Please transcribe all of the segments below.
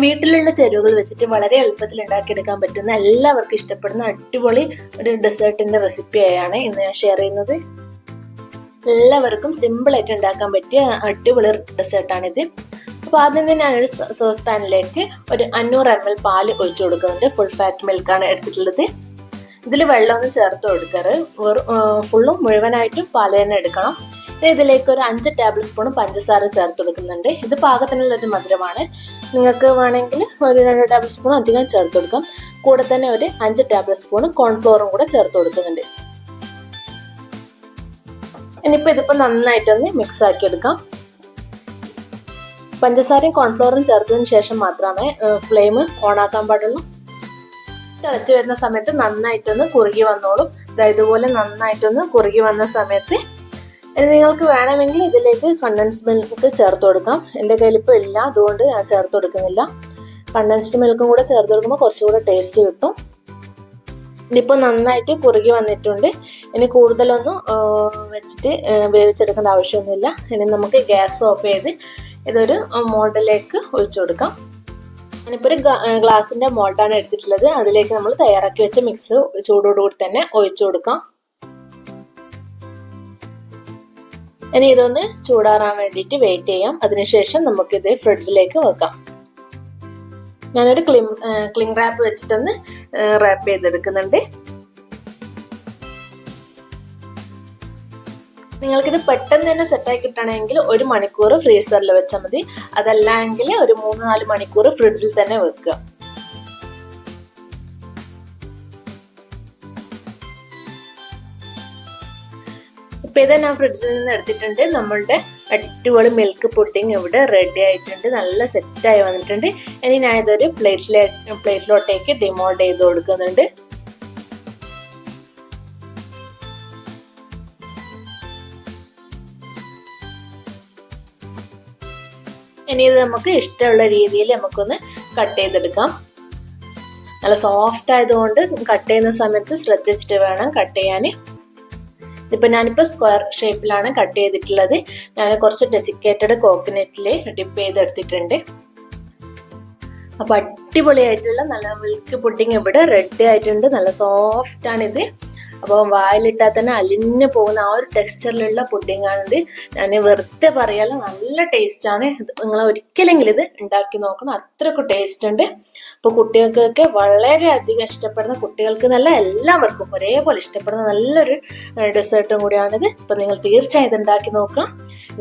വീട്ടിലുള്ള ചേരുവകൾ വെച്ചിട്ട് വളരെ എളുപ്പത്തിൽ ഉണ്ടാക്കിയെടുക്കാൻ പറ്റുന്ന എല്ലാവർക്കും ഇഷ്ടപ്പെടുന്ന അടിപൊളി ഒരു ഡെസേർട്ടിന്റെ റെസിപ്പിയാണ് ഇന്ന് ഞാൻ ഷെയർ ചെയ്യുന്നത്. എല്ലാവർക്കും സിമ്പിൾ ആയിട്ട് ഉണ്ടാക്കാൻ പറ്റിയ അടിപൊളി ഡെസേർട്ടാണിത്. അപ്പോൾ ആദ്യം തന്നെ ഞാനൊരു സോസ് പാനിലേക്ക് ഒരു 500 ml പാല് ഒഴിച്ചു കൊടുക്കുന്നുണ്ട്. ഫുൾ ഫാറ്റ് മിൽക്കാണ് എടുത്തിട്ടുള്ളത്. ഇതിൽ വെള്ളമൊന്നും ചേർത്ത് കൊടുക്കരുത്, ഫുള്ളും മുഴുവനായിട്ടും പാല് തന്നെ എടുക്കണം. ഇതിലേക്ക് ഒരു 5 ടേബിൾ സ്പൂൺ പഞ്ചസാര ചേർത്ത് കൊടുക്കുന്നുണ്ട്. ഇത് പാകത്തിനുള്ളൊരു മധുരമാണ്. നിങ്ങൾക്ക് വേണമെങ്കിൽ ഒരു 2 ടേബിൾ സ്പൂൺ അധികം ചേർത്ത് കൊടുക്കാം. കൂടെ തന്നെ ഒരു 5 ടേബിൾ സ്പൂൺ കോൺഫ്ലോറും കൂടെ ചേർത്ത് കൊടുക്കുന്നുണ്ട്. ഇതിപ്പോൾ നന്നായിട്ടൊന്ന് മിക്സ് ആക്കി എടുക്കാം. പഞ്ചസാരയും കോൺഫ്ലോറും ചേർത്തതിന് ശേഷം മാത്രമേ ഫ്ലെയിം ഓൺ ആക്കാൻ പാടുള്ളൂ. തിളച്ച് വരുന്ന സമയത്ത് നന്നായിട്ടൊന്ന് കുറുകി വന്നോളും. ഇതുപോലെ നന്നായിട്ടൊന്ന് കുറുകി വന്ന സമയത്ത് നിങ്ങൾക്ക് വേണമെങ്കിൽ ഇതിലേക്ക് കണ്ടൻസ്ഡ് മിൽക്ക് ചേർത്ത് കൊടുക്കാം. എൻ്റെ കയ്യിൽ ഇപ്പോൾ ഇല്ല, അതുകൊണ്ട് ഞാൻ ചേർത്ത് കൊടുക്കുന്നില്ല. കണ്ടൻസ്ഡ് മിൽക്കും കൂടെ ചേർത്ത് കൊടുക്കുമ്പോൾ കുറച്ചുകൂടെ ടേസ്റ്റ് കിട്ടും. ഇതിപ്പോൾ നന്നായിട്ട് കുറുകി വന്നിട്ടുണ്ട്. ഇനി കൂടുതലൊന്നും വെച്ചിട്ട് വേവിച്ചെടുക്കേണ്ട ആവശ്യമൊന്നുമില്ല. ഇനി നമുക്ക് ഗ്യാസ് ഓഫ് ചെയ്ത് ഇതൊരു മോൾഡിലേക്ക് ഒഴിച്ചു കൊടുക്കാം. ഞാനിപ്പോൾ ഒരു ഗ്ലാസിൻ്റെ മോൾഡാണ് എടുത്തിട്ടുള്ളത്. അതിലേക്ക് നമ്മൾ തയ്യാറാക്കി വെച്ച മിക്സ് ചൂടോടുകൂടി തന്നെ ഒഴിച്ചു കൊടുക്കാം. ഇനി ഇതൊന്ന് ചൂടാറാൻ വേണ്ടിയിട്ട് വെയിറ്റ് ചെയ്യാം. അതിനുശേഷം നമുക്കിത് ഫ്രിഡ്ജിലേക്ക് വെക്കാം. ഞാനൊരു ക്ലിംഗ് റാപ്പ് വെച്ചിട്ടൊന്ന് റാപ്പ് ചെയ്തെടുക്കുന്നുണ്ട്. നിങ്ങൾക്കിത് പെട്ടെന്ന് തന്നെ സെറ്റായി കിട്ടണമെങ്കിൽ 1 മണിക്കൂർ ഫ്രീസറിൽ വെച്ചാൽ മതി. അതല്ലെങ്കിൽ ഒരു 3-4 മണിക്കൂർ ഫ്രിഡ്ജിൽ തന്നെ വെക്കുക. ഇപ്പം ഇത് ഞാൻ ഫ്രിഡ്ജിൽ നിന്ന് എടുത്തിട്ടുണ്ട്. നമ്മളുടെ അടിപൊളി മിൽക്ക് പുഡിംഗ് ഇവിടെ റെഡി ആയിട്ടുണ്ട്. നല്ല സെറ്റായി വന്നിട്ടുണ്ട്. ഇനി ഞാൻ ഇതൊരു പ്ലേറ്റിലോട്ടേക്ക് ഡിമോൾഡ് ചെയ്ത് കൊടുക്കുന്നുണ്ട്. ഇനി ഇത് നമുക്ക് ഇഷ്ടമുള്ള രീതിയിൽ നമുക്കൊന്ന് കട്ട് ചെയ്തെടുക്കാം. നല്ല സോഫ്റ്റ് ആയതുകൊണ്ട് കട്ട് ചെയ്യുന്ന സമയത്ത് ശ്രദ്ധിച്ചിട്ട് വേണം കട്ട് ചെയ്യാൻ. ഞാനിപ്പോൾ സ്ക്വയർ ഷേപ്പിലാണ് കട്ട് ചെയ്തിട്ടുള്ളത്. ഞാൻ കുറച്ച് ഡെസിക്കേറ്റഡ് കോക്കനട്ടിൽ ഡിപ്പ് ചെയ്തെടുത്തിട്ടുണ്ട്. അപ്പോൾ അടിപൊളിയായിട്ടുള്ള നല്ല മിൽക്ക് പുഡിംഗ് ഇവിടെ റെഡി ആയിട്ടുണ്ട്. നല്ല സോഫ്റ്റ് ആണിത്. അപ്പോൾ വായിലിട്ടാൽ തന്നെ അലിഞ്ഞു പോകുന്ന ആ ഒരു ടെക്സ്ചറിലുള്ള പുഡിംഗ് ആണിത്. ഞാൻ വെറുതെ പറയാലോ, നല്ല ടേസ്റ്റാണ്. നിങ്ങൾ ഒരിക്കലെങ്കിലും ഇത് ഉണ്ടാക്കി നോക്കണം, അത്രയ്ക്ക് ടേസ്റ്റ് ഉണ്ട്. അപ്പോൾ കുട്ടികൾക്കൊക്കെ വളരെയധികം ഇഷ്ടപ്പെടുന്ന, കുട്ടികൾക്ക് നല്ല എല്ലാവർക്കും ഒരേപോലെ ഇഷ്ടപ്പെടുന്ന നല്ലൊരു ഡെസേർട്ടും കൂടിയാണിത്. അപ്പോൾ നിങ്ങൾ തീർച്ചയായും ഇത് ഉണ്ടാക്കി നോക്കുക.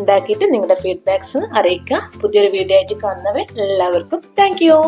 ഉണ്ടാക്കിയിട്ട് നിങ്ങളുടെ ഫീഡ്ബാക്സ് അറിയിക്കുക. പുതിയൊരു വീഡിയോ ആയിട്ട് കാണുന്നവർ എല്ലാവർക്കും താങ്ക് യു.